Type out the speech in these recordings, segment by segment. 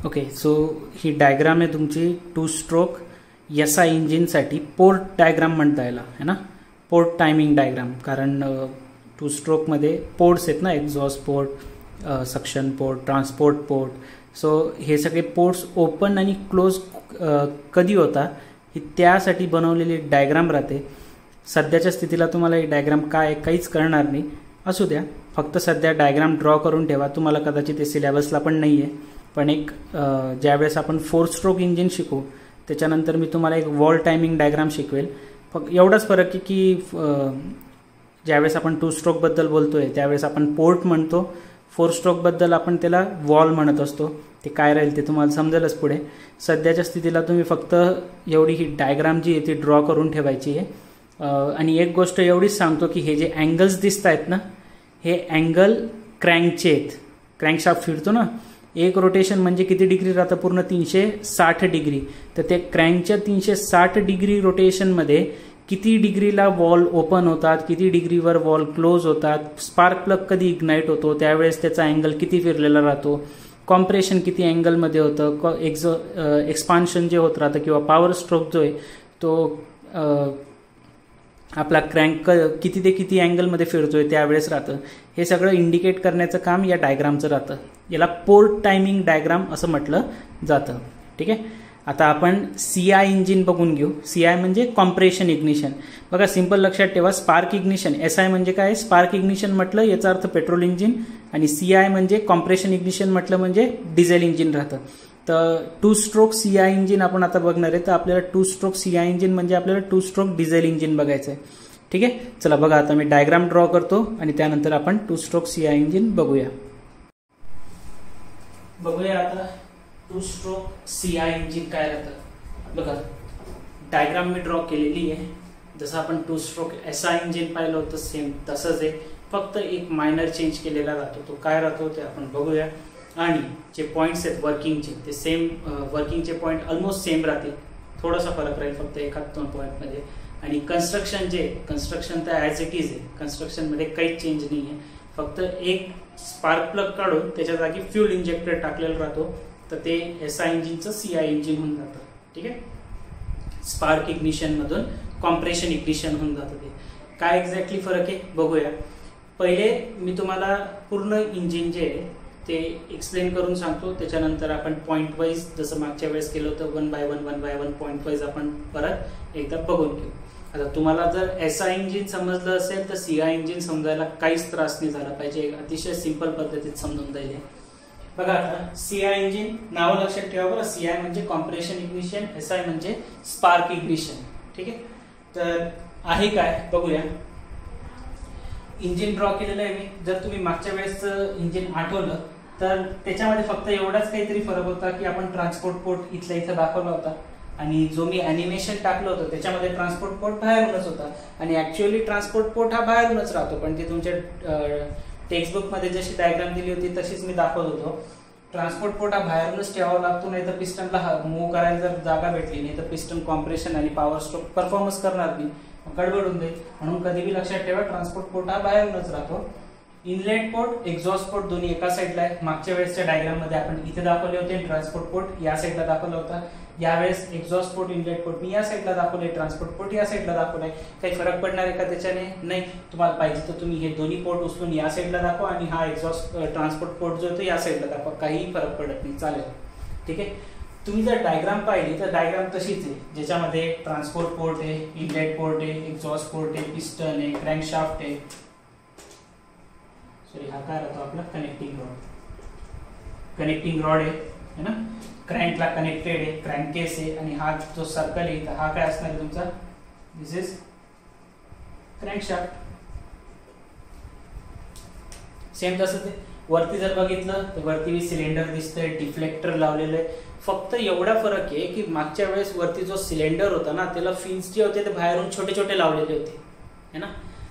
Okay, so ही diagram आहे तुमची two stroke SI इंजिनसाठी पोर्ट डायग्राम म्हणता याला है ना, पोर्ट टायमिंग डायग्राम. कारण टू स्ट्रोकमध्ये पोर्ट्स आहेत ना, exhaust port, suction port, transport port. So हे सगळे पोर्ट्स ओपन आणि क्लोज कधी होता ही त्यासाठी बनवलेली डायग्राम राहते. सध्याच्या स्थितीला तुम्हाला ही डायग्राम काय काहीच कळणार नाही, असू द्या, फक्त सध्या डायग्राम ड्रॉ करून ठेवा. तुम्हाला कदाचित ते सिलेबसला पण नाही आहे, पण एक ज्यावेळेस आपण 4 स्ट्रोक इंजिन शिकू त्याच्यानंतर मी तुम्हाला एक वॉल टायमिंग डायग्राम शिकवेल. फक्त एवढाच फरक आहे की ज्यावेळेस आपण 2 स्ट्रोकबद्दल बोलतोय त्यावेळेस आपण पोर्ट म्हणतो, 4 स्ट्रोकबद्दल आपण त्याला वॉल म्हणत असतो. ते काय राहील ते तुम्हाला समजेलच पुढे. सध्याच्या स्थितीला तुम्ही फक्त एवढी ही डायग्राम जी आहे ती ड्रॉ करून ठेवायची आहे. आणि एक गोष्ट एवढीच सांगतो की हे जे अँगल्स दिसत आहेत ना, हे अँगल क्रँकचे आहेत. क्रँकशाफ्ट फिरतो ना, एक रोटेशन म्हणजे किती डिग्री राहतं, पूर्ण 360 डिग्री. तर ते क्रँकच्या 360 डिग्री रोटेशनमध्ये किती डिग्रीला वॉल ओपन होतात, किती डिग्रीवर वॉल क्लोज होतात, स्पार्क प्लग कधी इग्नाईट होतो त्यावेळेस त्याचा अँगल किती फिरलेला राहतो, कॉम्प्रेशन किती अँगलमध्ये होतं, एक्सपान्शन जे होत राहतं किंवा पॉवर स्ट्रोक जो आहे तो आपला क्रँक किती ते किती अँगलमध्ये फिरतोय त्यावेळेस राहतं. हे सगळं इंडिकेट करण्याचं काम या डायग्रामचं राहतं. याला पोर्ट टायमिंग डायग्राम असं म्हटलं जातं. ठीक आहे, आता आपण CI इंजिन बघून घेऊ. CI म्हणजे कॉम्प्रेशन इग्निशन. बघा, सिंपल लक्षात ठेवा, स्पार्क इग्निशन, SI म्हणजे काय, स्पार्क इग्निशन म्हटलं याचा अर्थ पेट्रोल इंजिन, आणि CI म्हणजे कॉम्प्रेशन इग्निशन म्हटलं म्हणजे डिझेल इंजिन राहतं. तर 2 स्ट्रोक CI इंजिन आपण आता बघणार आहे. तर आपल्याला 2 स्ट्रोक CI इंजिन म्हणजे आपल्याला 2 स्ट्रोक डिझेल इंजिन बघायचं आहे. ठीक आहे, चला बघा, आता मी डायग्राम ड्रॉ करतो आणि त्यानंतर आपण 2 स्ट्रोक CI इंजिन बघूया. आता 2 स्ट्रोक CI इंजिन काय राहतं. बघा, डायग्राम मी ड्रॉ केलेली आहे. जसं आपण 2 स्ट्रोक SI इंजिन पाहिलं होतं सेम तसंच आहे, फक्त एक मायनर चेंज केलेला राहतो. तो काय राहतो ते आपण बघूया. आणि जे पॉईंट्स आहेत वर्किंगचे ते सेम, वर्किंगचे पॉईंट ऑलमोस्ट सेम राहतील, थोडासा फरक राहील फक्त 1-2 पॉईंटमध्ये. आणि कन्स्ट्रक्शन जे कन्स्ट्रक्शन तर ॲज इट इज आहे, कन्स्ट्रक्शनमध्ये काहीच चेंज नाही आहे. फक्त एक स्पार्क प्लग काढून त्याच्या जागी फ्यूल इंजेक्टर टाकलेला राहतो, तर ते SI इंजिनचं CI इंजिन होऊन जातं. ठीक आहे, स्पार्क इग्निशनमधून कॉम्प्रेशन इग्निशन होऊन जातं. ते काय एक्झॅक्टली फरक आहे बघूया. पहिले मी तुम्हाला पूर्ण इंजिन जे आहे ते एक्सप्लेन करून सांगतो, त्याच्यानंतर आपण पॉईंट वाईज जसं मागच्या वेळेस केलं होतं 1 बाय 1 पॉईंट वाईज आपण परत एकदा बघून घेऊ. आता तुम्हाला जर SI इंजिन समजलं असेल तर CI इंजिन समजायला काहीच त्रास नाही झाला पाहिजे, अतिशय सिंपल पद्धतीत समजून जाईल. बघा, आता CI इंजिन नाव लक्षात ठेवा बरं. CI म्हणजे कॉम्प्रेशन इग्निशन, SI म्हणजे स्पार्क इग्निशन. ठीक आहे, तर आहे काय बघूया. इंजिन ड्रॉ केलेलं आहे मी. जर तुम्ही मागच्या वेळेसचं इंजिन आठवलं तर त्याच्यामध्ये फक्त एवढाच काहीतरी फरक होता की आपण ट्रान्सपोर्ट पोर्ट इथल्या इथं दाखवला होता, आणि जो मी अॅनिमेशन टाकलं होतं त्याच्यामध्ये ट्रान्सपोर्ट पोर्ट बाहेरूनच होता. आणि ऍक्च्युअली ट्रान्सपोर्ट पोर्ट हा बाहेरूनच राहतो, पण ते तुमच्या टेक्स्टबुकमध्ये जशी डायग्राम दिली होती तशीच मी दाखवत होतो. ट्रान्सपोर्ट पोर्ट हा बाहेरूनच ठेवावा लागतो, नाही तर पिस्टनला मूव्ह करायला जर जागा भेटली नाही तर पिस्टन कॉम्प्रेशन आणि पॉवर स्ट्रोक परफॉर्मन्स करणार नाही, गडबडून जाईल. म्हणून कधीही लक्षात ठेवा, ट्रान्सपोर्ट पोर्ट हा बाहेरूनच राहतो. इनलेट पोर्ट, एक्झॉस्ट पोर्ट दोन्ही एका साईडला आहे. मागच्या वेळेसच्या डायग्राम मध्ये आपण इथे दाखवले होते, ट्रान्सपोर्ट पोर्ट या साईडला दाखवला होता. यावेळेस एक्झॉस्ट पोर्ट, इनलेट पोर्ट मी या साईडला दाखवले, ट्रान्सपोर्ट पोर्ट या साईडला दाखवलाय. काही फरक पडणार आहे का त्याच्याने? नाही. तुम्हाला पाहिजे तर तुम्ही हे दोन्ही पोर्ट उचलून या साईडला दाखवा आणि हा एक्झॉस्ट ट्रान्सपोर्ट पोर्ट जो आहे तो या साईडला दाखवा, काहीही फरक पडत नाही, चालेल. ठीक आहे, तुम्ही जर डायग्राम पाहिली तर डायग्राम तशीच आहे, ज्याच्यामध्ये ट्रान्सपोर्ट पोर्ट आहे, इनलेट पोर्ट आहे, एक्झॉस्ट पोर्ट आहे, पिस्टन आहे, क्रँकशाफ्ट आहे. सॉरी, हा काय राहतो आपला कनेक्टिंग रॉड आहे ना, क्रँकला कनेक्टेड आहे, क्रँक केस आहे. आणि हा जो सर्कल आहे तर हा काय असणार आहे तुमचा, दिस इज क्रँकशाफ्ट. सेम तसंच आहे. वरती जर बघितलं तर वरती सिलेंडर दिसतंय, डिफ्लेक्टर लावलेलं आहे. फक्त एवढा फरक आहे की मागच्या वेळेस वरती जो सिलेंडर होता ना त्याला फिन्स जे होते ते बाहेरून छोटे छोटे लावलेले होते है ना.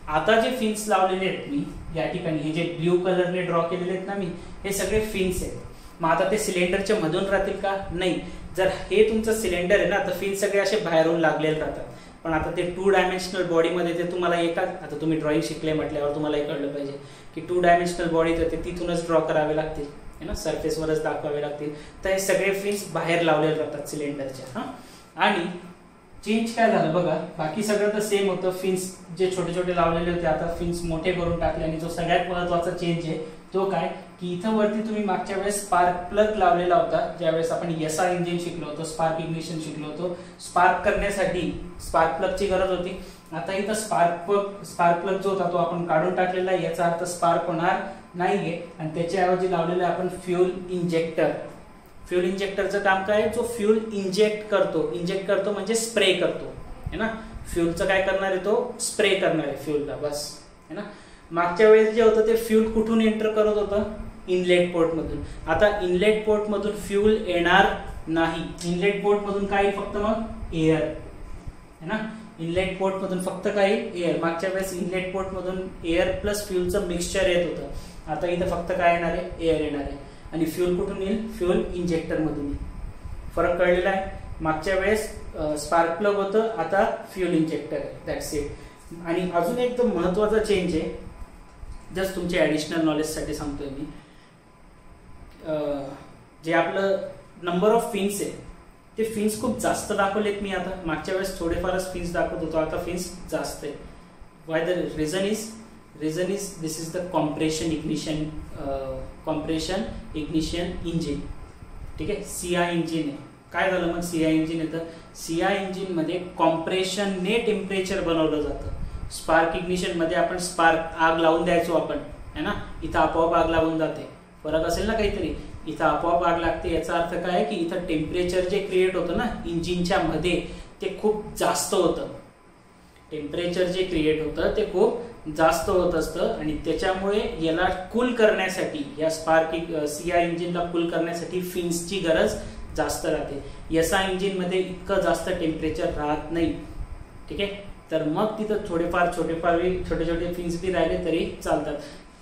आता जे फिन्स लावलेले आहेत मी या ठिकाणी, हे जे ब्ल्यू कलरने ड्रॉ केलेले आहेत ना मी, हे सगळे फिन्स आहेत. मग आता ते सिलेंडरच्या मधून राहतील का? नाही. जर हे तुमचं सिलेंडर आहे ना तर फिन्स सगळे असे बाहेरून लागलेले राहतात. पण आता ते 2 डायमेन्शनल बॉडीमध्ये ते तुम्हाला आता तुम्ही ड्रॉइंग शिकले म्हटल्यावर तुम्हाला हे कळलं पाहिजे की 2 डायमेन्शनल बॉडी तर ते तिथूनच ड्रॉ करावे लागतील आहे ना, सरफेसवरच दाखवावे लागतील. तर हे सगळे फिन्स बाहेर लावलेले राहतात सिलेंडरच्या. आणि चेंज काय झालं बघा, बाकी सगळं तर सेम होतं. फिन्स जे छोटे छोटे लावलेले होते आता फिन्स मोठे करून टाकले. आणि जो सगळ्यात महत्वाचा चेंज आहे तो काय की इथं वरती तुम्ही मागच्या वेळेस स्पार्क प्लग लावलेला होता, ज्यावेळेस आपण एसआय इंजिन शिकलो होतो, स्पार्क इग्निशन शिकलो होतो. स्पार्क करण्यासाठी स्पार्क प्लगची गरज होती. आता इथं स्पार्क प्लग जो होता तो आपण काढून टाकलेला आहे, याचा अर्थ स्पार्क होणार नाहीये. आणि त्याच्याऐवजी लावलेलं आहे आपण फ्यूल इंजेक्टर. फ्यूल इंजेक्टरचं काम काय, जो फ्यूल इंजेक्ट करतो म्हणजे स्प्रे करतो है ना. फ्यूलचं काय करणार आहे, तो स्प्रे करणार आहे फ्यूलला, बस है ना. मागच्या वेळेस जे होतं ते फ्यूल कुठून एंटर करत होतं, इनलेट पोर्ट मधून. आता इनलेट पोर्ट मधून फ्यूल येणार नाही. इनलेट पोर्ट मधून काय, फक्त मग एअर है ना. इनलेट पोर्ट मधून फक्त काही एअर. मागच्या वेळेस इनलेट पोर्ट मधून एअर प्लस फ्यूलचं मिक्सचर येत होतं. आता इथं फक्त काय येणार आहे, एअर येणार आहे. आणि फ्यूल कुठून येईल, फ्यूल इंजेक्टर मधून येईल. फरक कळलेला आहे. मागच्या वेळेस स्पार्क प्लग होतं, आता फ्यूल इंजेक्टर आहे. That's it. आणि अजून एक महत्वाचा चेंज आहे, जस्ट तुमच्या ऍडिशनल नॉलेज साठी सांगतोय मी. जे आपलं नंबर ऑफ फिन्स आहे ते फिन्स खूप जास्त दाखवलेत मी आता. मागच्या वेळेस थोडेफारच फिन्स दाखवत होतो, आता फिन्स जास्त आहे. Why the reason is this is the compression ignition engine. ठीक आहे, सीआय इंजिन आहे. काय झालं मग, सीआय इंजिन येतं. सीआय इंजिन मध्ये कॉम्प्रेशनने टेम्परेचर बनवलं जातं. स्पार्क इग्निशन मध्ये आपण स्पार्क आग लावून द्यायचो आपण है ना, इथं आपोआप आग लावून जाते. फरक असेल ना काहीतरी, इथं आपोआप आग लागते. याचा अर्थ काय की इथं टेम्परेचर जे क्रिएट होतं ना इंजिनच्या मध्ये ते खूप जास्त होतं. टेम्परेचर जे क्रिएट होतं ते खूप जास्त होत असतं. आणि त्याच्यामुळे याला कूल करण्यासाठी, या सीआय इंजिनला कूल करण्यासाठी फिन्सची गरज जास्त राहते. एसआय इंजिन मध्ये इतकं जास्त टेम्परेचर राहत नाही. ठीक आहे, तर मग तिथं छोटे छोटे फिन्स बी राहिले तरी चालतात.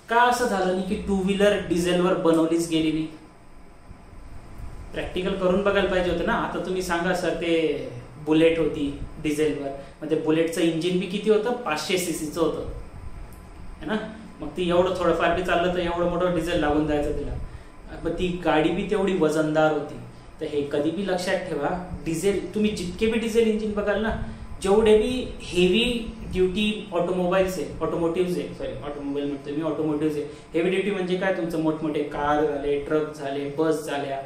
का असं झालं नाही की टू व्हीलर डिझेलवर बनवलीच गेली नाही. प्रॅक्टिकल करून बघायला पाहिजे होतं ना. आता तुम्ही सांगा सर ते बुलेट होती डिझेलवर, मग ते बुलेटचं इंजिन बी किती होतं, 500 सीसीचं होतं है ना. मग ती एवढं थोडंफार बी चाललं तर एवढं मोठं डिझेल लागून जायचं तिला. मग ती गाडी बी तेवढी वजनदार होती. तर हे कधी बी लक्षात ठेवा, डिझेल तुम्ही जितके बी डिझेल इंजिन बघाल ना, जेवढे बी हेवी ड्युटी ऑटोमोबाईल्स आहे, ऑटोमोटिव्ह आहे. हेवी ड्युटी म्हणजे काय, तुमचं मोठमोठे कार झाले, ट्रक झाले, बस झाल्या,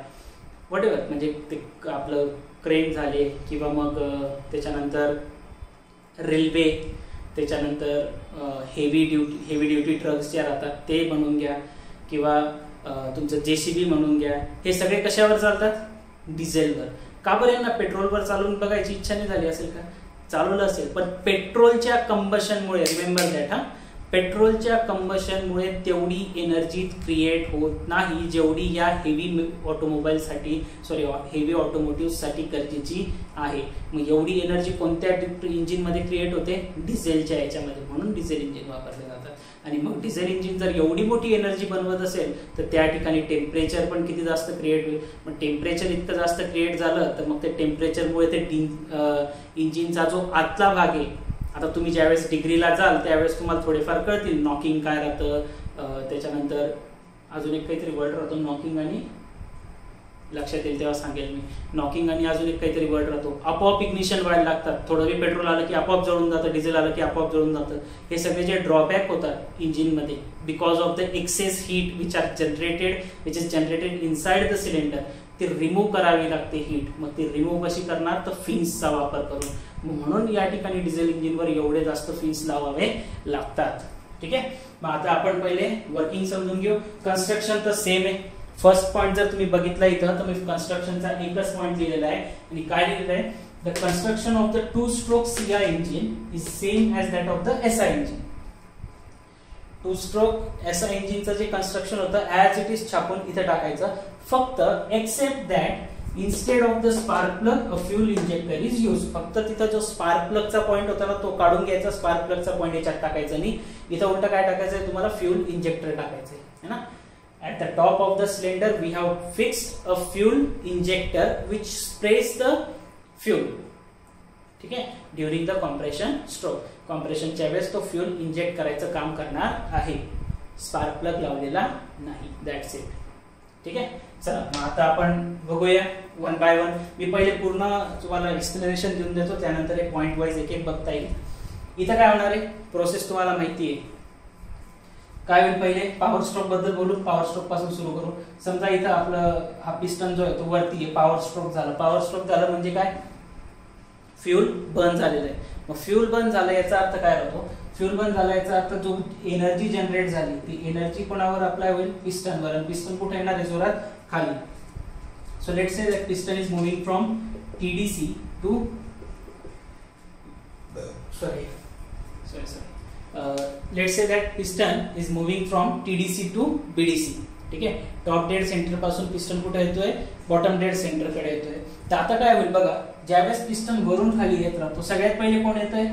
वॉट एव्हर, म्हणजे ते आपलं क्रेन झाले, किंवा मग त्याच्यानंतर रेल्वे, त्याच्यानंतर हेवी ड्युटी ट्रक्स ज्या राहतात ते म्हणून घ्या, किंवा तुमचं जेसीबी म्हणून घ्या. हे सगळे कशावर चालतात, डिझेलवर. का बरं यांना पेट्रोलवर चालवून बघायची इच्छा नाही झाली असेल का, चालवलं असेल. पण पेट्रोलच्या कंबशनमुळे, रिमेंबर दॅट, पेट्रोलच्या कंबशनमुळे तेवढी एनर्जी क्रिएट होत नाही जेवढी या हेवी ऑटोमोटिव्ह साठी गरजेची आहे. मग एवढी एनर्जी कोणत्या इंजिन मध्ये क्रिएट होते, डिझेलच्या याच्यामध्ये. म्हणून डिझेल इंजिन वापरले जातात. आणि मग डिझेल इंजिन जर एवढी मोठी एनर्जी बनवत असेल तर त्या ठिकाणी टेम्परेचर पण किती जास्त क्रिएट होईल. मग टेम्परेचर इतकं जास्त क्रिएट झालं तर मग ते टेम्परेचरमुळे ते इंजिनचा जो आतला भाग आहे, आता तुम्ही ज्यावेळेस डिग्रीला जाल त्यावेळेस तुम्हाला थोडेफार कळतील नॉकिंग काय राहतं. त्याच्यानंतर अजून एक काहीतरी वर्ड राहतो नॉकिंग, आणि लक्षात येईल तेव्हा सांगेल मी. नॉकिंग आणि अजून एक काहीतरी वर्ड राहतो. आपोआप इग्निशन व्हायला लागतात. थोडं बी पेट्रोल आलं की आपोआप जळून जातं, डिझेल आलं की आपोआप जळून जातं. हे सगळे जे ड्रॉबॅक होतात इंजिनमध्ये because of the excess heat which is generated inside the cylinder, ते रिमूव्ह करावी लागते हीट. मग ते रिमूव्ह कशी करणार, तर फिन्सचा वापर करून. म्हणून या ठिकाणी डिझेल इंजिनवर एवढे जास्त फिन्स लावावे लागतात. ठीक आहे, मग आता आपण पहिले वर्किंग समजून घेऊ. कन्स्ट्रक्शन तर सेम आहे. फर्स्ट पॉइंट जर तुम्ही बघितला इथं तर मी कन्स्ट्रक्शनचा एकच पॉइंट लिहिलेला आहे. आणि काय लिहिलेलं आहे, the construction of the two stroke CI engine is same as that of the SI engine. Two stroke SI इंजिनचं जे कन्स्ट्रक्शन होतं ॲज इट इज छापून इथे टाकायचं. फक्त except that instead of the spark plug a fuel injector is use. फक्त तिथं जो स्पार्क प्लगचा पॉइंट होता ना तो काढून घ्यायचा. स्पार्क प्लगचा पॉइंट याच्यात टाकायचा नाही. इथं उलट काय टाकायचंय तुम्हाला, फ्यूल इंजेक्टर टाकायचंय है ना. At the top of the cylinder we have fixed a fuel injector which sprays the fuel. ठीक आहे, ड्युरिंग द कॉम्प्रेशन स्ट्रोक. कॉम्प्रेशनच्या वेळेस तो फ्यूल इंजेक्ट करायचं काम करणार आहे. स्पार्क प्लग लावलेला नाही. That's it. ठीक आहे. चला मग आता आपण बघूया वन बाय वन. मी पहिले पूर्ण तुम्हाला एक्सप्लेनेशन देऊन देतो, त्यानंतर एक पॉईंट वाईज एक एक बघता येईल. इथं काय होणार आहे, प्रोसेस तुम्हाला माहिती आहे. काय होईल, पहिले पॉवर स्ट्रोक बद्दल बोलू. पॉवर स्ट्रोक पासून सुरू करू. समजा इथं आपलं हा पिस्टन जो आहे तो वरती आहे, पॉवर स्ट्रोक झाला. पॉवर स्ट्रोक झालं म्हणजे काय, फ्यूल बर्न झालेलं आहे. मग फ्यूल बर्न झालं याचा अर्थ काय होतो, फ्यूल बर्न झाला याचा अर्थ जो एनर्जी जनरेट झाली ती एनर्जी कोणावर अप्लाय होईल, पिस्टनवर. आणि पिस्टन कुठे येणार आहे, जोरात खाली. So let's say that piston is moving from TDC to let's say that piston is moving from TDC to BDC. ठीक आहे. टॉप डेड सेंटर पासून पिस्टन कुठे येतोय, बॉटम डेड सेंटर कडे येतोय. तर आता काय होईल बघा, ज्यावेळेस पिस्टन वरून खाली येत राहतो सगळ्यात पहिले कोण येतंय,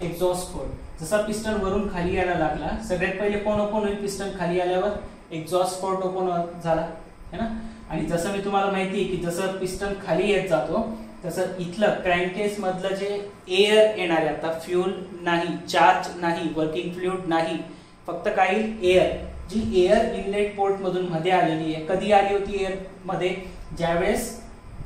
एक्झॉस्ट पोर्ट. जसा पिस्टन वरून खाली यायला लागला सगळ्यात पहिले कोण ओपन होईल, पिस्टन खाली आल्यावर एक्झॉस्ट पोर्ट ओपन झाला है ना. आणि जसं मी तुम्हाला माहिती आहे की जसं पिस्टन खाली येत जातो तसं इथलं क्रँकेस मधलं जे एअर येणार आहे, आता फ्यूल नाही, चार्ज नाही, वर्किंग फ्लुइड नाही, फक्त काही एअर, जी एअर इनलेट पोर्ट मधून मध्ये आलेली आहे. कधी आली होती एअर मध्ये, ज्यावेळेस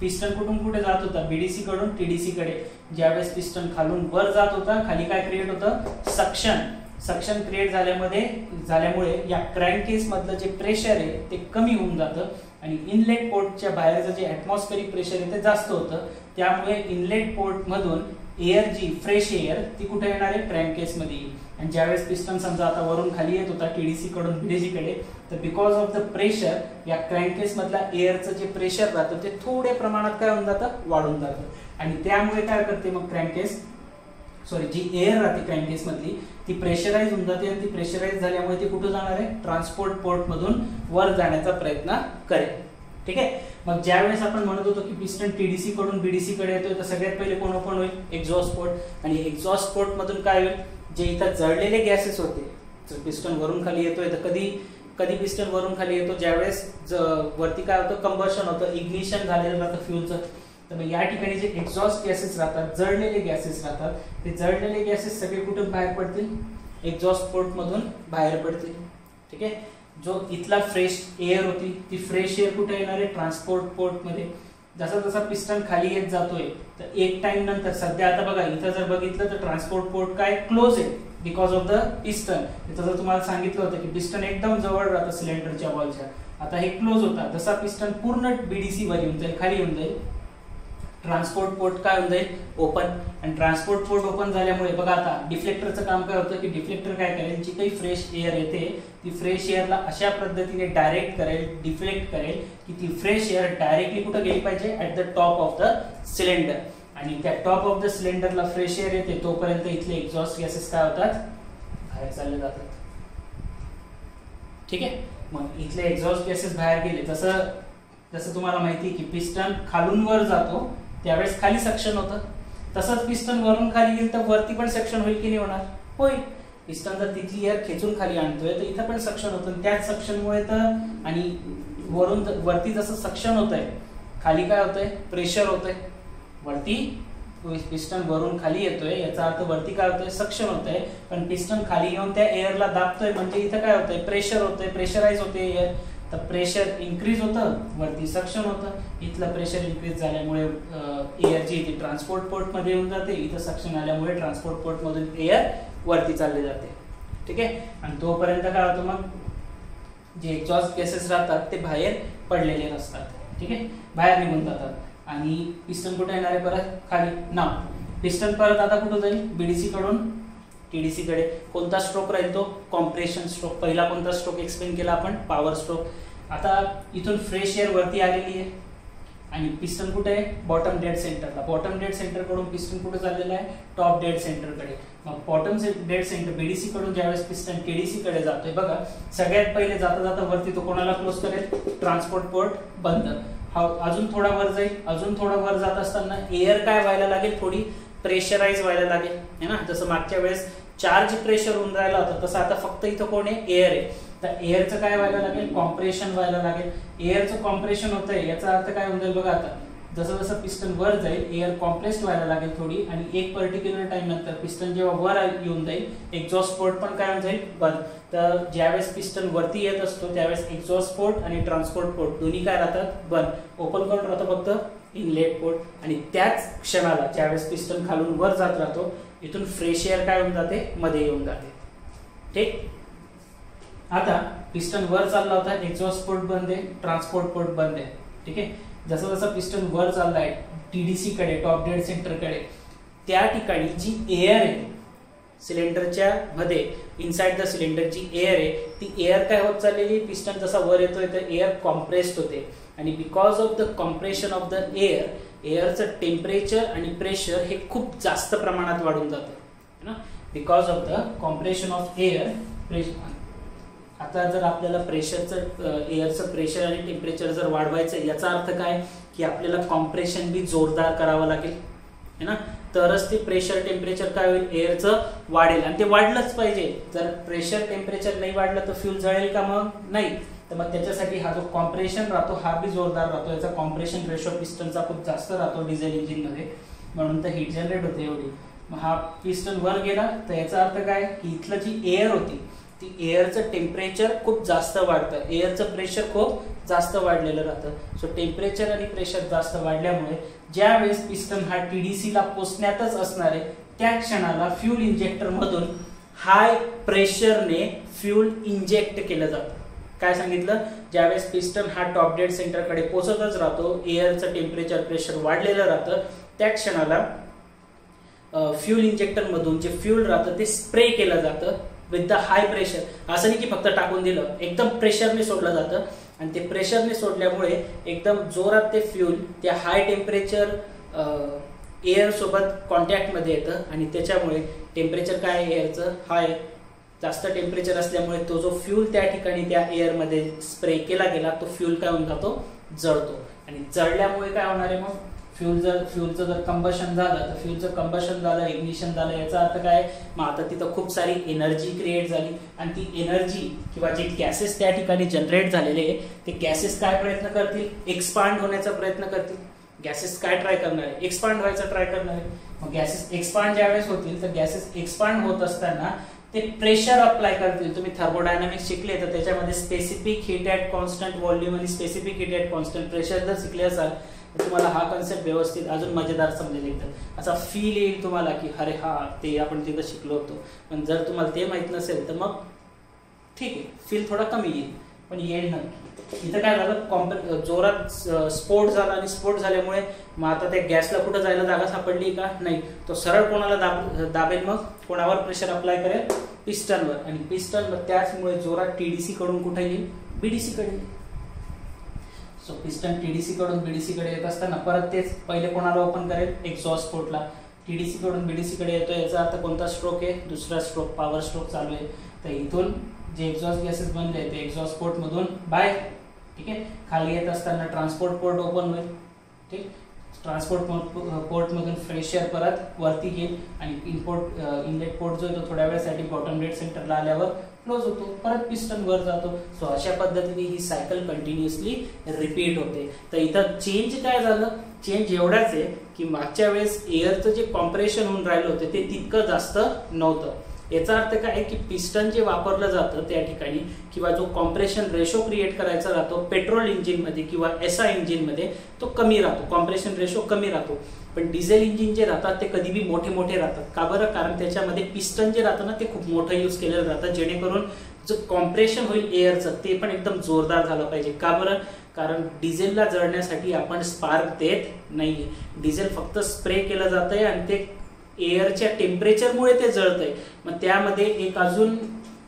पिस्टन कुठून कुठे जात होता, बीडीसी कडून टीडीसी कडे. ज्यावेळेस पिस्टन खालून वर जात होता खाली काय क्रिएट होतं, सक्शन. सक्शन क्रिएट झाल्यामुळे या क्रँकेस मधलं जे प्रेशर आहे ते कमी होऊन जातं आणि इनलेट पोर्टच्या बाहेरचं जे ॲटमॉस्फेरिक प्रेशर आहे ते जास्त होतं. त्यामुळे इनलेट पोर्ट मधून एअर, जी फ्रेश एअर, ती कुठे येणार आहे, क्रँकेस मध्ये येईल. आणि ज्यावेळेस पिस्टन समजा आता वरून खाली येत होता टीडीसी कडून बीडीसी कडे, तर बिकॉज ऑफ द प्रेशर या क्रँकेस मधल्या एअरचं जे प्रेशर राहतं ते थोड्या प्रमाणात काय होऊन जातं, वाढून जातं. आणि त्यामुळे काय करते मग क्रँकेस, जी एअर राहते क्रँकेस मधली ती प्रेशराइज होऊन जाते. आणि ती प्रेशराइज झाल्यामुळे ती कुठे जाणार आहे, ट्रान्सपोर्ट पोर्ट मधून वर जाण्याचा प्रयत्न करेल. ठीक आहे. मग ज्यावेळेस आपण म्हणत होतो की पिस्टन टीडीसी कडून बीडीसी कडे येतोय तर सगळ्यात पहिले कोण ओपन होईल, एक्झॉस्ट पोर्ट. आणि एक्झॉस्ट पोर्ट मधून काय होईल, जे इथं जळलेले गॅसेस होते, जर पिस्टन वरून खाली येतोय तर कधी पिस्टन वरून खाली येतो, ज्यावेळेस वरती काय होतं, कंबशन होतं, इग्निशन झालेलं राहतं फ्यूलचं. तर मग या ठिकाणी जे एक्झॉस्ट गॅसेस राहतात, जळलेले गॅसेस राहतात, ते जळलेले गॅसेस सगळे कुठून बाहेर पडतील, एक्झॉस्ट पोर्ट मधून बाहेर पडतील. ठीक आहे. जो इथला फ्रेश एअर होती ती फ्रेश एअर कुठे येणार आहे, ट्रान्सपोर्ट पोर्ट मध्ये. जसा जसा पिस्टन खाली येत जातोय तर एक टाइम नंतर, सध्या आता बघा इथं जर बघितलं तर ट्रान्सपोर्ट पोर्ट काय क्लोज आहे बिकॉज ऑफ द पिस्टन. जसं तुम्हाला सांगितलं होतं की पिस्टन एकदम जवळ राहतं सिलेंडरच्या वॉलच्या, आता हे क्लोज होता. जसा पिस्टन पूर्ण बीडीसी वर येऊन जाईल, खाली येऊन जाईल, ट्रान्सपोर्ट पोर्ट काय होऊन जाईल, ओपन. आणि ट्रान्सपोर्ट पोर्ट ओपन झाल्यामुळे बघा आता डिफ्लेक्टरचं काम काय होतं की डिफ्लेक्टर काय करेल, जी काही फ्रेश एअर येते ती फ्रेश एअरला अशा पद्धतीने डायरेक्ट करेल, डिफ्लेक्ट करेल की ती फ्रेश एअर डायरेक्टली कुठे गेली पाहिजे, at the top of the cylinder. आणि त्या टॉप ऑफ द सिलेंडरला फ्रेश एअर येते तोपर्यंत इथले एक्झॉस्ट गॅसेस काय होतात, बाहेर चालले जातात. ठीक आहे. मग इथले एक्झॉस्ट गॅसेस बाहेर गेले, जसं तुम्हाला माहिती की पिस्टन खालून वर जातो त्यावेळेस खाली सक्शन होतं, तसंच पिस्टन वरून खाली गेलं तर वरती पण सक्शन होईल की नाही होणार, होईल. पिस्टन जर तिथली एअर खेचून खाली आणतोय तर इथं पण सक्शन होतं. त्याच सक्शनमुळे तर, आणि वरून वरती जसं सक्शन होतंय खाली काय होतंय, प्रेशर होतंय. वरती पिस्टन वरून खाली येतोय याचा अर्थ वरती काय होतंय, सक्शन होतंय. पण पिस्टन खाली येऊन त्या एअरला दाबतोय म्हणजे इथं काय होतंय, प्रेशर होतंय, प्रेशराइज होते एअर. तर प्रेशर इन्क्रीज होतं, वरती सक्शन होतं. इथलं प्रेशर इन्क्रीज झाल्यामुळे एअर जी ती ट्रान्सपोर्ट पोर्ट मध्ये येऊन जाते, इथं सक्शन आल्यामुळे ट्रान्सपोर्ट पोर्ट मधून एअर वरती चालले जाते. ठीक आहे. आणि तोपर्यंत काय होतं, मग जे एक्झॉस्ट गॅसेस राहतात ते बाहेर पडलेले नसतात. ठीक आहे, बाहेर निघून जातात. आणि पिस्टन कुठे येणार आहे, परत खाली. ना पिस्टन परत आता कुठं जाईल, बीडीसी कडून टीडीसी कडे. कोणता स्ट्रोक राहील तो, कॉम्प्रेशन स्ट्रोक. पहिला कोणता स्ट्रोक एक्सप्लेन केला आपण, पॉवर स्ट्रोक. आता इथून फ्रेश एअर वरती आलेली आहे आणि पिस्टन कुठे आहे, बॉटम डेड सेंटरला. बॉटम डेड सेंटर कडून पिस्टन कुठे चाललेला आहे, टॉप डेड सेंटर कडे. मग बॉटम डेड सेंटर बीडीसी कडून ज्यावेळेस पिस्टन टीडीसी कडे जातोय बघा, सगळ्यात पहिले जाता जाता वरती तो कोणाला क्लोज करेल, ट्रान्सपोर्ट पोर्ट बंद. हा अजून थोडा वर जाईल, अजून थोडा वर जात असताना एअर काय व्हायला लागेल, थोडी प्रेशराइज व्हायला लागेल है ना. जसं मागच्या वेळेस चार्ज प्रेशर होऊन राहिला होता तसं आता फक्त इथं कोण आहे, एअर आहे. तर एअरचं काय व्हायला लागेल, कॉम्प्रेशन व्हायला लागेल. एअरचं कॉम्प्रेशन होतंय याचा अर्थ काय होऊन जाईल बघा, आता जसं जसं पिस्टन वर जाईल एअर कॉम्प्रेस्ड व्हायला लागेल थोडी, आणि एक पर्टिक्युलर टाइम नंतर पिस्टन जेव्हा वर येऊन जाईल एक्झॉस्ट पोर्ट पण काय होऊन जाईल, बंद. तर ज्यावेळेस पिस्टन वरती येत असतो त्यावेळेस एक्झॉस्ट पोर्ट आणि ट्रान्सपोर्ट पोर्ट दोन्ही काय राहतात, बंद. ओपन करून राहतो फक्त इनलेट पोर्ट. आणि त्याच क्षणाला ज्यावेळेस पिस्टन खालून वर जात राहतो इथून फ्रेश एअर काय होऊन जाते, मध्ये येऊन जाते. ठीक. आता पिस्टन वर चालला होता, एक्झॉस्ट पोर्ट बंद आहे, ट्रान्सपोर्ट पोर्ट बंद आहे. ठीक आहे. जसं जसं पिस्टन वर चाललाय टीडीसी कडे, टॉप डेड सेंटर कडे, त्या ठिकाणी जी एअर आहे सिलेंडरच्या मध्ये, इनसाइड द सिलेंडर जी एअर आहे ती एअर काय होत चाललेली, पिस्टन जसा वर येतोय तर एअर कॉम्प्रेस्ड होते. आणि because of the compression of the air, एअरचं टेम्परेचर आणि प्रेशर हे खूप जास्त प्रमाणात वाढून जातं ना, because of the compression of air pressure. आता जर आपल्याला प्रेशरचं, एअरचं प्रेशर आणि टेम्परेचर जर वाढवायचं, याचा अर्थ काय की आपल्याला कॉम्प्रेशन बी जोरदार करावं लागेल है ना, तरच ते प्रेशर टेम्परेचर काय होईल, एअरचं वाढेल. आणि ते वाढलंच पाहिजे. जर प्रेशर टेम्परेचर नाही वाढलं तर फ्यूल जळेल का, मग नाही. तर मग त्याच्यासाठी हा जो कॉम्प्रेशन राहतो हा बी जोरदार राहतो. याचा कॉम्प्रेशन रेशो पिस्टनचा खूप जास्त राहतो डिझेल इंजिन मध्ये, म्हणून तर हीट जनरेट होते एवढी. मग हा पिस्टन वर गेला तर याचा अर्थ काय की इथलं जी एअर होती ती एअरचं टेम्परेचर खूप जास्त वाढतं, एअरचं प्रेशर खूप जास्त वाढलेलं राहतं. सो टेम्परेचर आणि प्रेशर जास्त वाढल्यामुळे ज्या वेळेस पिस्टन हा टीडीसी ला पोचण्यातच असणार आहे त्या क्षणाला फ्यूल इंजेक्टर मधून हाय प्रेशरने फ्यूल इंजेक्ट केलं जातं. काय सांगितलं, ज्यावेळेस पिस्टन हा टॉप डेड सेंटर कडे पोहोचतच राहतो, एअरचं टेम्परेचर प्रेशर वाढलेलं राहतं, त्या क्षणाला फ्यूल इंजेक्टर मधून जे फ्यूल राहतं ते स्प्रे केलं जातं विथ द हाय प्रेशर. असं नाही की फक्त टाकून दिलं, एकदम प्रेशरने सोडलं जातं. आणि ते प्रेशरने सोडल्यामुळे एकदम जोरात ते फ्यूल त्या हाय टेम्परेचर एअर सोबत कॉन्टॅक्ट मध्ये येतं, आणि त्याच्यामुळे टेम्परेचर काय आहे एअरचं हाय, जास्त टेम्परेचर असल्यामुळे तो जो फ्यूल त्या ठिकाणी त्या एअर मध्ये स्प्रे केला गेला तो फ्यूल काय होऊन जातो, जळतो. आणि जळल्यामुळे काय होणार आहे, मग फ्यूलचं जर कंबशन झालं तर फ्यूलचं कंबशन झालं, इग्निशन झालं, याचा अर्थ काय, मग आता तिथं खूप सारी एनर्जी क्रिएट झाली. आणि ती एनर्जी किंवा जे गॅसेस त्या ठिकाणी जनरेट झालेले ते गॅसेस काय प्रयत्न करतील, एक्सपांड होण्याचा प्रयत्न करतील. गॅसेस काय ट्राय करणार आहे, एक्सपांड व्हायचा ट्राय करणार आहे. मग गॅसेस एक्सपांड ज्यावेळेस होतील तर गॅसेस एक्सपांड होत असताना ते प्रेशर अप्लाय करतील. तुम्ही थर्मोडायनामिक्स शिकले तर त्याच्यामध्ये specific heat at constant volume आणि specific heat at constant pressure जर शिकले असाल तर तुम्हाला हा कन्सेप्ट व्यवस्थित अजून मजेदार समजेल. एकदम असा फील येईल तुम्हाला की अरे हा ते आपण तिथं शिकलो होतो. पण जर तुम्हाला ते माहित नसेल तर मग ठीक आहे, फील थोडा कमी येईल पण येईल नक्की. इथं काय झालं, जोरात स्फोट झाला, आणि स्फोट झाल्यामुळे मग आता त्या गॅसला कुठं जायला जागा सापडली का, नाही. तो सरळ कोणाला दाबेल, मग कोणावर प्रेशर अप्लाय करेल, पिस्टनवर. आणि पिस्टनवर त्याचमुळे जोरात टीडीसी कडून कुठे येईल, बीडीसी कडे येईल. सो पिस्टन टीडीसी कडून बीडीसी कडे येत असताना परत तेच पहिले कोणाला ओपन करेल, एक्झॉस्ट पोर्टला. टीडीसी कडून बीडीसी कडे येतोय, याचा अर्थ कोणता स्ट्रोक आहे, दुसरा स्ट्रोक, पॉवर स्ट्रोक चालू आहे. तर इथून जे एक्झॉस्ट गॅसेस बनले ते एक्झॉस्ट पोर्ट मधून बाहेर, ठीक आहे, खाली येत असताना ट्रान्सपोर्ट पोर्ट ओपन होईल. ठीक, ट्रान्सपोर्ट पोर्ट मधून फ्रेश एअर परत वरती घेईल, आणि इनलेट पोर्ट जो आहे तो थोड्या वेळासाठी बॉटम डेड सेंटरला आल्यावर क्लोज होतो, परत पिस्टन वर जातो. सो अशा पद्धतीने ही सायकल कंटिन्युअसली रिपीट होते. तर इथं चेंज काय झालं, चेंज एवढाच आहे की मागच्या वेळेस एअरचं जे कॉम्प्रेशन होऊन राहिलं होतं ते तितकं जास्त नव्हतं. याचा अर्थ काय की पिस्टन जे वापरलं जातं त्या ठिकाणी, किंवा जो कॉम्प्रेशन रेशो क्रिएट करायचा राहतो पेट्रोल इंजिन मध्ये किंवा एसआय इंजिन मध्ये, तो कमी राहतो, कॉम्प्रेशन रेशो कमी राहतो. पण डिझेल इंजिन जे राहतात ते कधी बी मोठे मोठे राहतात. का बरं, कारण त्याच्यामध्ये पिस्टन जे राहतं ना ते खूप मोठं यूज केलेलं राहतं, जेणेकरून जो कॉम्प्रेशन होईल एअरचं ते पण एकदम जोरदार झालं पाहिजे. का बरं, कारण डिझेलला जळण्यासाठी आपण स्पार्क देत नाहीये. डिझेल फक्त स्प्रे केलं जातंय आणि ते एअरच्या टेम्परेचरमुळे ते जळतंय. मग त्यामध्ये एक अजून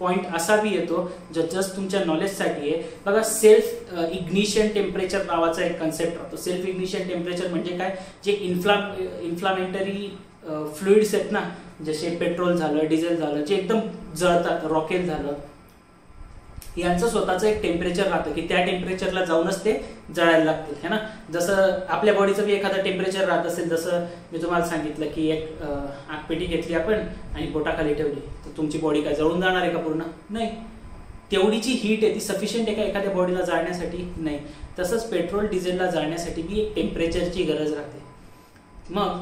पॉइंट असा बी येतो जो जस्ट तुमच्या नॉलेजसाठी आहे बघा. सेल्फ इग्निशन टेम्परेचर नावाचा एक कन्सेप्ट राहतो. सेल्फ इग्निशन टेम्परेचर म्हणजे काय, जे इन्फ्लामेटरी फ्लुइड्स आहेत ना, जसे पेट्रोल झालं, डिझेल झालं, जे एकदम जळतात, रॉकेल झालं, यांचं स्वतःचं एक टेम्परेचर राहतं की त्या टेम्परेचरला जाऊनच ते जळायला लागतील, है ना. जसं आपल्या बॉडीचं बी एखादं टेम्परेचर राहत असेल, जसं मी तुम्हाला सांगितलं की एक आगपेटी घेतली आपण आणि बोटाखाली ठेवली तर तुमची बॉडी काय जळून जाणार आहे का पूर्ण, नाही. तेवढीची हीट आहे ती सफिशियंट आहे का एखाद्या बॉडीला जाळण्यासाठी, नाही. तसंच पेट्रोल डिझेलला जाळण्यासाठी बी एक टेम्परेचरची गरज राहते. मग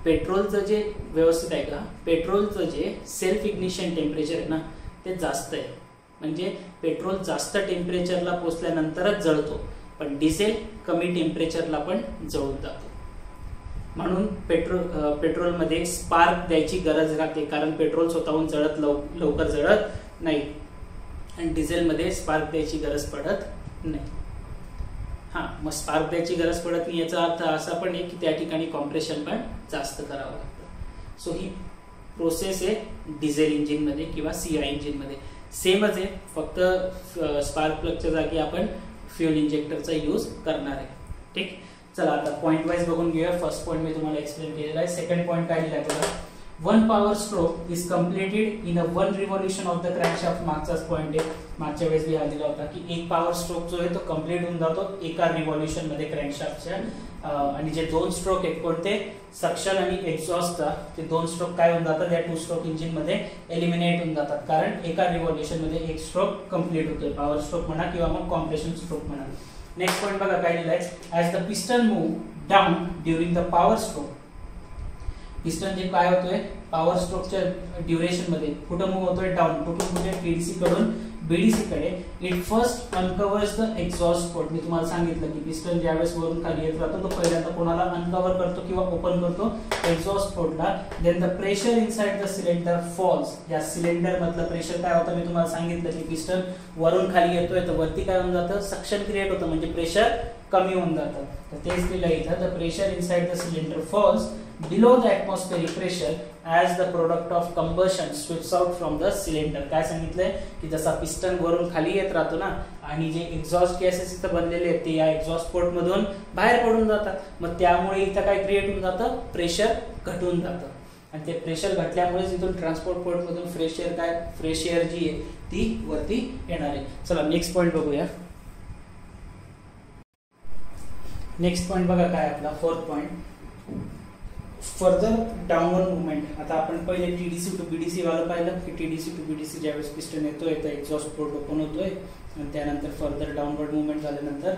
पेट्रोलचं जे व्यवस्थित आहे का, पेट्रोलचं जे सेल्फ इग्निशन टेम्परेचर आहे ना ते जास्त आहे, म्हणजे पेट्रोल जास्त टेम्परेचरला पोचल्यानंतरच जळतो, पण डिझेल कमी टेम्परेचरला पण जळून जातो. म्हणून पेट्रोलमध्ये स्पार्क द्यायची गरज राहते, कारण पेट्रोल स्वतःहून लवकर जळत नाही आणि डिझेलमध्ये स्पार्क द्यायची गरज पडत नाही. हां, मग स्पार्क द्यायची गरज पडत नाही याचा अर्थ असा पण आहे की त्या ठिकाणी कॉम्प्रेशन पण जास्त करावं लागतं. सो ही प्रोसेस आहे डिझेल इंजिनमध्ये किंवा CI इंजिनमध्ये सेमच आहे, फक्त स्पार्क प्लगच्या जागी आपण फ्युल इंजेक्टरचा यूज करणार आहे. ठीक, चला आता पॉइंट वाइज बघून घेऊया. फर्स्ट पॉइंट मी तुम्हाला एक्सप्लेन केलेला आहे. सेकंड पॉइंट काय लिहिलाय बघा, 1 power stroke is completed in a 1 revolution of the crankshaft. मागचाच पॉइंट आहे, मागच्या वेळेस मी दिला होता की एक पॉवर स्ट्रोक जो आहे तो कम्प्लीट होऊन जातो एका रिव्हॉल्युशन मध्ये क्रँकशाफ्टच्या. आणि जे 2 स्ट्रोक आहेत कोणते, सक्शन आणि एक्झॉस्टचा, ते 2 स्ट्रोक काय होऊन जातात या 2 स्ट्रोक इंजिन मध्ये एलिमिनेट होऊन जातात, कारण एका रिव्हॉल्युशन मध्ये एक स्ट्रोक कम्प्लीट होतोय. पॉवर स्ट्रोक म्हणा किंवा मग कॉम्प्रेशन स्ट्रोक म्हणा. नेक्स्ट पॉइंट बघा काय लिहिलंय, as the piston move down during the power stroke. Piston जे काय होतोय पॉवर स्ट्रोकच्या ड्युरेशन मध्ये कुठं मूव्ह होतोय, डाऊन, कुठून कुठे, TDC कडून BDC कडे. It first uncovers the exhaust port. मी तुम्हाला सांगितलं की पिस्टन ज्यावेळेस वरून खाली येत राहतो तो पहिल्यांदा कोणाला अनकव्हर करतो किंवा ओपन करतो, एक्झॉस्ट पोर्टला. Then the pressure inside the cylinder falls. या सिलेंडर मधलं प्रेशर काय होतं मी तुम्हाला सांगितलं की पिस्टन वरून खाली येतोय तर वरती काय होऊन जातं, सक्शन क्रिएट होतं, म्हणजे प्रेशर कमी होऊन जातं. तर तेच दिलं इथं, the pressure inside the cylinder falls below the atmospheric pressure as the product of combustion sweeps out from the cylinder. काय सांगितलंय की जसा पिस्टन वरून खाली येत राहतो ना आणि जे एक्झॉस्ट गॅसेस इथं बनलेले आहेत ते या एक्झॉस्ट पोर्ट मधून बाहेर पडून जातात, मग त्यामुळे इथं काय क्रिएट होऊन जातं, प्रेशर घटून जातं. आणि ते प्रेशर घटल्यामुळेच इथून ट्रान्सपोर्ट पोर्ट मधून फ्रेश एअर जी आहे ती वरती येणार आहे. चला नेक्स्ट पॉइंट बघूया. नेक्स्ट पॉइंट बघा काय आपला fourth point, further downward movement. आता आपण पहिले TDC टू BDC वाला पाहिलं की TDC टू BDC ज्यावेळेस पिस्टन येतोय तर एक्झॉस्ट पोर्ट ओपन होतोय आणि त्यानंतर फर्दर डाऊनवर्ड मुवमेंट झाल्यानंतर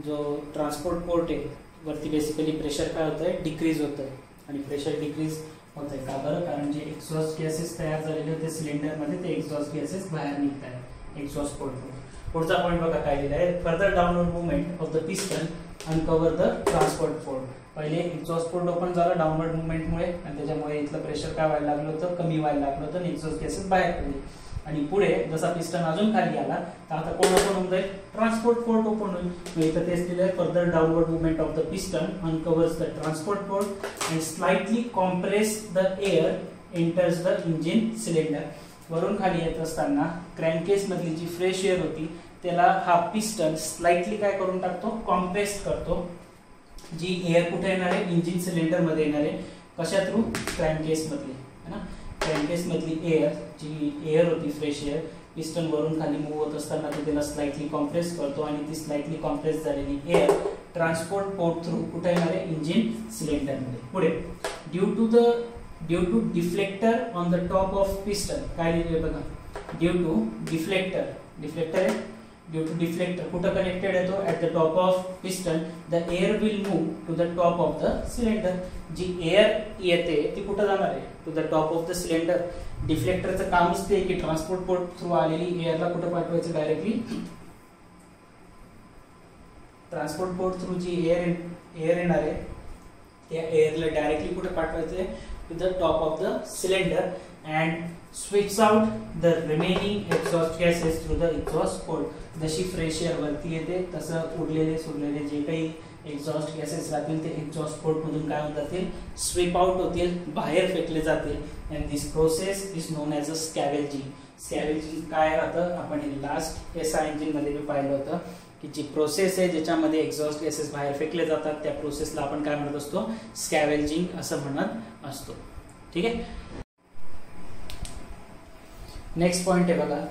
जो ट्रान्सपोर्ट पोर्ट आहे वरती बेसिकली प्रेशर काय होतंय, डिक्रीज होतंय. आणि प्रेशर डिक्रीज होतंय का बरं, कारण जे एक्झॉस्ट गॅसेस तयार झालेले होते सिलेंडरमध्ये ते एक्झॉस्ट गॅसेस बाहेर निघत आहेत एक्झॉस्ट पोर्टमधून. पुढचा पॉइंट बघा काय लिहिलं आहे, further downward movement of the piston uncover the transport port. पहिले एक्झॉस्ट पोर्ट ओपन झालं डाऊनवर्ड मुवमेंटमुळे आणि त्याच्यामुळे इथलं प्रेशर काय व्हायला लागलं होतं, कमी व्हायला लागलं होतं आणि एक्झॉस्ट गॅसेस बाहेर पडले. आणि पुढे जसा पिस्टन अजून खाली आला तर आता कोण ओपन होऊन जाईल, ट्रान्सपोर्ट पोर्ट ओपन होईल. मग इथं तेच दिलंय, further downward movement of the piston uncovers the transport port and slightly compress the air enters the engine cylinder. वरून खाली येत असताना क्रँकेस मधली जी फ्रेश एअर होती त्याला हा पिस्टन स्लाइटली काय करून टाकतो, कॉम्प्रेस करतो. जी एअर कुठे येणार आहे, इंजिन सिलेंडर मध्ये येणार आहे. कशा थ्रू, क्रँकेस मधली है ना, क्रँकेस मधली एअर जी एअर होती फ्रेश एअर पिस्टन वरून खाली मूव्ह होत असताना तो त्याला स्लाइटली कॉम्प्रेस करतो आणि ती स्लाइटली कॉम्प्रेस झालेली एअर ट्रान्सपोर्ट पोर्ट थ्रू कुठे येणार आहे, इंजिन सिलेंडर मध्ये. पुढे due to deflector on the top of piston. काय लिहिलंय बघा, ड्यू टू डिफ्लेक्टर आहे. ड्यू टू डिफ्लेक्टर कुठं कनेक्टेड आहे तो, at the top of piston the air will move to the top of the cylinder. जी एअर येते ती कुठं जाणार आहे, to the top of the cylinder. डिफ्लेक्टरचं कामच ते की ट्रान्सपोर्ट पोर्ट थ्रू आलेली एअरला कुठं पाठवायचं, डायरेक्टली ट्रान्सपोर्ट पोर्ट थ्रू जी एअर येणार आहे त्या एअरला डायरेक्टली कुठे पाठवायचं, to the top of the cylinder and switch out the remaining exhaust gases through the exhaust port. जशी फ्रेश एअर वरती येते तसं उरलेले सुरलेले जे काही एक्झॉस्ट गॅसेस राहतील ते एक्झॉस्ट पोर्ट मधून काय होत जातील, स्वीप आउट होतील, बाहेर फेकले जातील. And this process is known as a scavenging. Scavenging काय राहतं, आपण हे लास्ट SI इंजिन मध्ये मी पाहिलं होतं की जी प्रोसेस आहे ज्याच्यामध्ये एक्झॉस्ट गॅसेस बाहेर फेकले जातात त्या प्रोसेसला आपण काय म्हणत असतो, स्कॅव्हेजिंग असं म्हणत असतो. ठीक आहे. नेक्स्ट पॉइंट आहे बघा,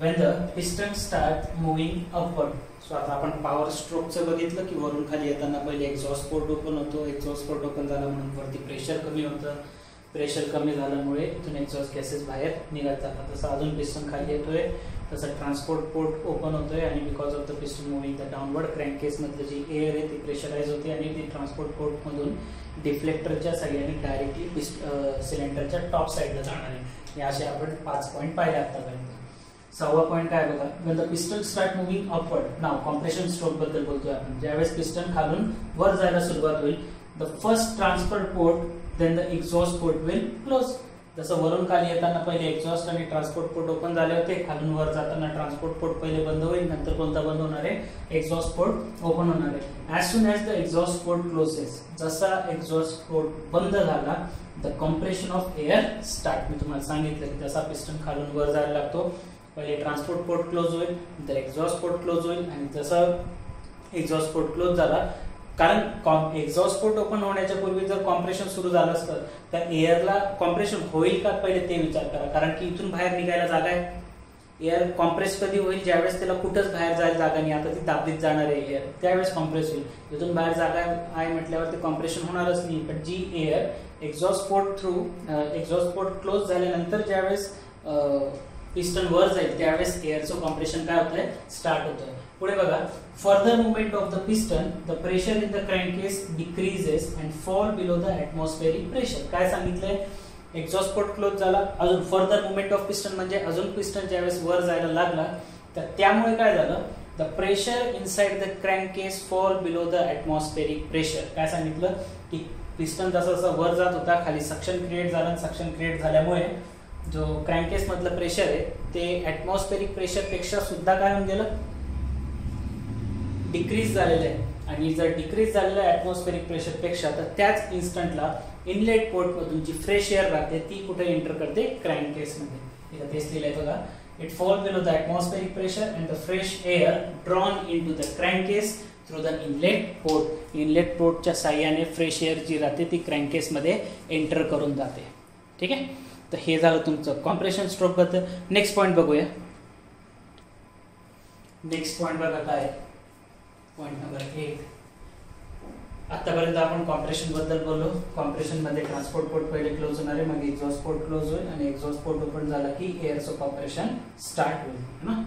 when the piston start moving upward. So आता आपण पॉवर स्ट्रोकचं बघितलं की वरून खाली येताना पहिले एक्झॉस्ट पोर्ट ओपन होतो, एक्झॉस्ट पोर्ट ओपन झाला म्हणून वरती प्रेशर कमी होतं, प्रेशर कमी झाल्यामुळे इथून एक्झॉस्ट गॅसेस बाहेर निघत जातात. तसं अजून पिस्टन खाली येतोय, तसं ट्रान्सपोर्ट पोर्ट ओपन होतोय आणि because of the piston moving the downward क्रँकेस मधलं जी एअर आहे ती प्रेशराइज होते आणि ती ट्रान्सपोर्ट पोर्ट मधून डिफ्लेक्टरच्या साह्याने डायरेक्टली सिलेंडरच्या टॉप साईडला जाणार आहे. हे असे आपण 5 पॉईंट पाहिले आतापर्यंत. 6वा पॉईंट काय बघा, when the piston start moving upward. Now compression stroke बद्दल बोलतोय आपण. ज्यावेळेस पिस्टन खालून वर जायला सुरुवात होईल, the first transfer port then the exhaust port will close. जसं वरून खाली येताना पहिले एक्झॉस्ट आणि ट्रान्सपोर्ट पोर्ट ओपन झाले होते, खालून वर जाताना ट्रान्सपोर्ट पोर्ट पहिले बंद होईल, नंतर कोणता बंद होणार आहे, एक्झॉस्ट पोर्ट ओपन होणार आहे. As soon as the exhaust port closes, जसा एक्झॉस्ट पोर्ट बंद झाला, the compression of air start. मी तुम्हाला सांगितलं की जसा पिस्टन खालून वर जायला लागतो, पहिले ट्रान्सपोर्ट पोर्ट क्लोज होईल, नंतर एक्झॉस्ट पोर्ट क्लोज होईल आणि जसं एक्झॉस्ट पोर्ट क्लोज झाला, कारण एक्झॉस्ट पोर्ट ओपन होण्याच्या पूर्वी जर कॉम्प्रेशन सुरू झालं असतं तर एअरला कॉम्प्रेशन होईल का पहिले ते विचार करा. कारण की इथून बाहेर निघायला जागा आहे. एअर कॉम्प्रेस कधी होईल, ज्यावेळेस त्याला कुठंच बाहेर जायला जागा नाही, आता ती दाबलीत जाणार आहे एअर, त्यावेळेस कॉम्प्रेस होईल. इथून बाहेर जागा आहे म्हटल्यावर ते कॉम्प्रेशन होणारच नाही. पण जी एअर एक्झॉस्ट पोर्ट क्लोज झाल्यानंतर ज्यावेळेस पिस्टन वर जाईल त्यावेळेस एअरचं कॉम्प्रेशन काय होतंय, स्टार्ट होतंय. पुढे बघा, further movement of the piston, the pressure in the क्रँकेस decreases and fall below the atmospheric pressure. काय सांगितलंय, एक्झॉस्ट पोर्ट क्लोज झाला, अजून फर्दर मुवमेंट ऑफ पिस्टन म्हणजे अजून पिस्टन ज्यावेळेस वर जायला लागला तर त्यामुळे काय झालं, the pressure inside the क्रँकेस fall below the atmospheric pressure. काय सांगितलं की पिस्टन जसा जसा वर जात होता, खाली सक्शन क्रिएट झालं, सक्शन क्रिएट झाल्यामुळे जो क्रँकेस मधलं प्रेशर आहे ते ॲटमॉस्फेरिक प्रेशर पेक्षा सुद्धा काय होऊन गेलं, डिक्रीज झालेलं आहे. आणि जर डिक्रीज झालेलं आहे ॲटमॉस्फेरिक प्रेशर पेक्षा, तर त्याच इन्स्टंटला इनलेट पोर्ट मधून जी फ्रेश एअर राहते ती कुठे एंटर करते, क्रँकेस मध्ये. इथं तेच लिहिलंय बघा, it fall below the atmospheric pressure and the fresh air drawn into the क्रँकेस through the inlet port. Inlet पोर्टच्या साह्याने फ्रेश एअर जी राहते ती क्रँकेस मध्ये एंटर करून जाते. ठीक आहे, तर हे झालं तुमचं कॉम्प्रेशन स्ट्रोक बद्दल. नेक्स्ट पॉईंट बघूया. नेक्स्ट पॉईंट बघा काय, पॉईंट नंबर 1. आतापर्यंत आपण कॉम्प्रेशन बद्दल बोललो. कॉम्प्रेशन मध्ये ट्रान्सपोर्ट पोर्ट पहिले क्लोज होणार आहे, मग एक्झॉस्ट पोर्ट क्लोज होईल आणि एक्झॉस्ट पोर्ट ओपन झाला की एअरचं कॉम्प्रेशन स्टार्ट होईल ना.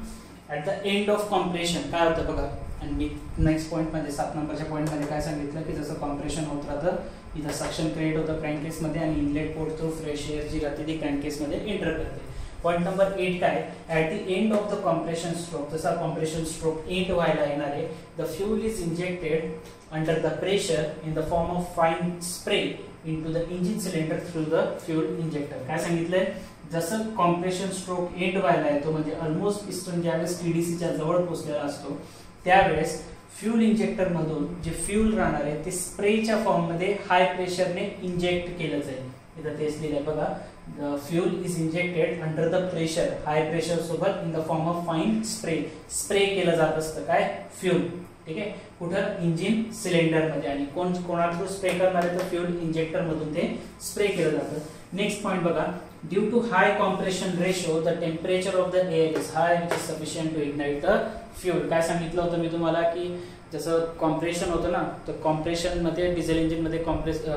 At the end of compression काय होतं बघा, आणि मी नेक्स्ट पॉईंट मध्ये 7 नंबरच्या पॉईंट मध्ये काय सांगितलं की जसं कॉम्प्रेशन होत राहतं, इथं सक्शन क्रिएट होतं क्रँकेस मध्ये आणि inlet port through fresh air जी राहते ती क्रँकेस मध्ये एंटर करते. पॉईंट नंबर 8 काय, at the end of the compression stroke, जसा कॉम्प्रेशन स्ट्रोक एंड व्हायला येणार आहे, the fuel is injected under the pressure in the form of fine spray into the engine cylinder through the fuel injector. काय सांगितलंय, जसं compression stroke end व्हायला येतो म्हणजे ऑलमोस्ट पिस्टन ज्यावेळेस टीडीसीच्या जवळ पोहोचलेला असतो त्यावेळेस फ्यूल इंजेक्टर मधून जे फ्यूल राहणार आहे ते स्प्रेच्या फॉर्म मध्ये हाय प्रेशरने इंजेक्ट केलं जाईल. इथं तेच लिहिलंय बघा, the fuel is injected under the pressure, high pressure सोबत in the form of fine spray केलं जात असतं काय, फ्यूल. ठीक आहे, कुठं, इंजिन सिलेंडर मध्ये. आणि कोणा थ्रू स्प्रे करणार आहे तर फ्यूल इंजेक्टर मधून ते स्प्रे केलं जातं. नेक्स्ट पॉईंट बघा, due to high compression ratio the temperature of the air is high which is sufficient to ignite the fuel. काय सांगितलं होतं मी तुम्हाला की जसं कॉम्प्रेशन होतं ना, तर कॉम्प्रेशन मध्ये डिझेल इंजिन मध्ये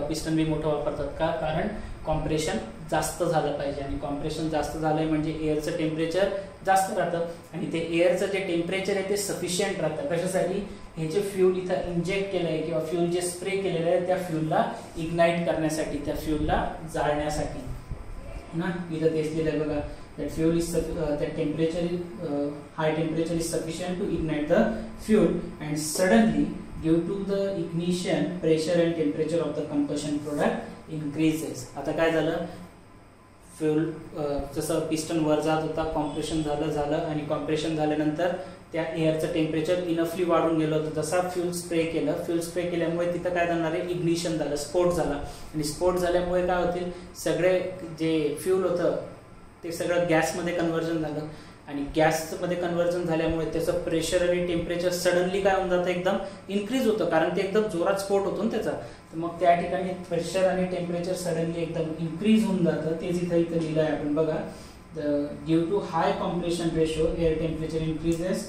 पिस्टन बी मोठं वापरतात का, कारण कॉम्प्रेशन जास्त झालं पाहिजे आणि कॉम्प्रेशन जास्त झालंय म्हणजे एअरचं टेम्परेचर जास्त राहतं आणि ते एअरचं जे टेम्परेचर आहे ते सफिशियंट राहतं. कशासाठी, हे जे फ्यूल इथं इंजेक्ट केलंय किंवा फ्यूल जे स्प्रे केलेलं आहे त्या फ्यूलला इग्नाइट करण्यासाठी, त्या फ्यूलला जाळण्यासाठी ना. इथं तेच लिहिलंय बघा, that fuel is that temperature is high temperature is sufficient to ignite the fuel and suddenly due to the ignition pressure and temperature of the combustion product increases. आता काय झालं, फ्यूल जसं पिस्टन वर जात होता, कॉम्प्रेशन झालं आणि compression झाल्यानंतर त्या एअरचं टेम्परेचर इनफली वाढून गेलं होतं. जसा फ्यूल स्प्रे केल्यामुळे तिथं काय झालं आहे, इग्निशन झालं, स्फोट झाला आणि स्फोट झाल्यामुळे काय होतील, सगळे जे फ्यूल होतं ते सगळं गॅसमध्ये कन्व्हर्जन झालं आणि गॅसमध्ये कन्व्हर्जन झाल्यामुळे त्याचं प्रेशर आणि टेम्परेचर सडनली काय होऊन जातं, एकदम इन्क्रीज होतं, कारण ते एकदम जोरात स्फोट होतो ना त्याचा. तर मग त्या ठिकाणी प्रेशर आणि टेम्परेचर सडनली एकदम इन्क्रीज होऊन जातं. तेच इथं लिहिलं आहे आपण बघा, due to high compression ratio air temperature increases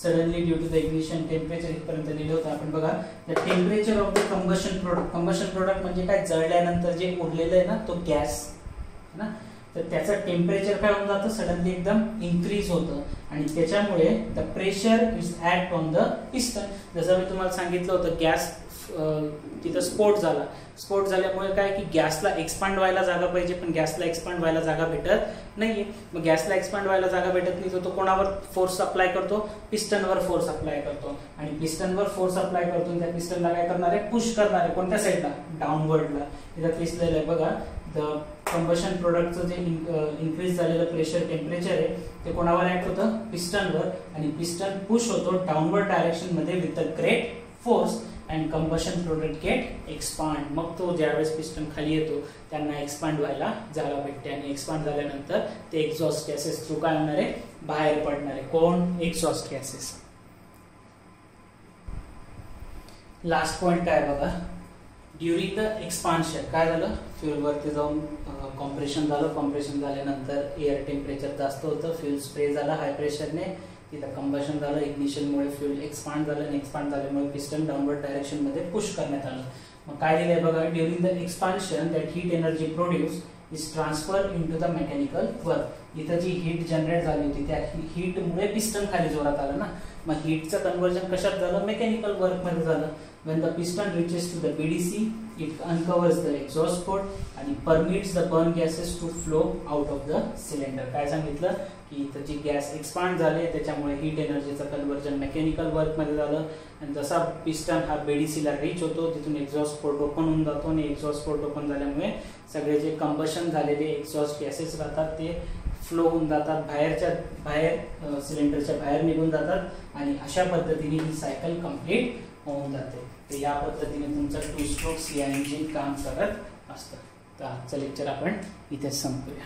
suddenly due to the ignition temperature. इथपर्यंत लिहिलं होतं आपण बघा, the temperature of the combustion product म्हणजे काय, जळल्यानंतर जे उरलेलं आहे ना तो गॅस ना, तर त्याचं टेम्परेचर काय होऊन जातं, सडनली एकदम इन्क्रीज होतं आणि त्याच्यामुळे the pressure is act on the piston. जसं मी तुम्हाला सांगितलं होतं, गॅस तिथं स्फोट झाल्यामुळे काय की गॅसला एक्सपांड व्हायला जागा पाहिजे, पण गॅसला एक्सपांड व्हायला जागा भेटत नाहीये. मग गॅसला एक्सपांड व्हायला जागा भेटत नाही, तर तो कोणावर फोर्स अप्लाय करतो, पिस्टनवर फोर्स अप्लाय करतो आणि पिस्टनवर फोर्स अप्लाय करतो. त्या पिस्टनला काय करणार आहे, पुश करणार आहे. कोणत्या साईडला, डाऊनवर्डला. इथं दिसलेलं आहे बघा, द कंबशन प्रोडक्टचं जे इन्क्रीज झालेलं प्रेशर टेम्परेचर आहे ते कोणावर ऍक्ट होतं, पिस्टनवर, आणि पिस्टन पुश होतो डाऊनवर्ड डायरेक्शन मध्ये with a great force and combustion product get expand. मग तो ज्यावेळेस पिस्टन खाली येतो त्यांना एक्सपांड व्हायला जागा भेटते आणि एक्सपांड झाल्यानंतर ते एक्झॉस्ट गॅसेस थ्रू काय होणार आहे, बाहेर पडणार आहे. कोण, एक्झॉस्ट गॅसेस. लास्ट पॉइंट काय बघा, ड्युरिंग द एक्सपान्शन काय झालं, फ्युल वरती जाऊन कॉम्प्रेशन झालं. कॉम्प्रेशन झाल्यानंतर एअर टेम्परेचर जास्त होतं, फ्युल स्प्रे झाला हाय प्रेशरने, तिथं कंबशन झालं, इग्निशनमुळे फ्युल एक्सपांड झालं आणि एक्सपांड झाल्यामुळे पिस्टन डाऊनवर्ड डायरेक्शन मध्ये पुश करण्यात आलं. मग काय दिलंय बघा, during the expansion that heat energy produce is transfer into the mechanical work. इथं जी हीट जनरेट झाली होती त्या हीटमुळे पिस्टन खाली जोरात आलं ना, मग हीटचं कन्वर्जन कशात झालं, मेकॅनिकल वर्क मध्ये झालं. When the piston reaches to the BDC, it uncovers the exhaust port and permits the burn gases to flow out of the cylinder. काय सांगितलं की इथं जी गॅस एक्सपांड झाले त्याच्यामुळे हीट एनर्जीचं कन्वर्जन मेकॅनिकल वर्क मध्ये झालं आणि जसा पिस्टन हा बीडीसीला रीच होतो तिथून एक्झॉस्ट पोर्ट ओपन होऊन जातो आणि एक्झॉस्ट पोर्ट ओपन झाल्यामुळे सगळे जे कंबशन झालेले एक्झॉस्ट गॅसेस राहतात ते फ्लो होऊन जातात, बाहेर सिलेंडरच्या बाहेर निघून जातात आणि अशा पद्धतीने ही सायकल कंप्लीट होऊन जाते. तर या पद्धतीने तुमचं 2 स्ट्रोक CI इंजिन काम करत असतं. तर आजचं लेक्चर आपण इथेच संपूया.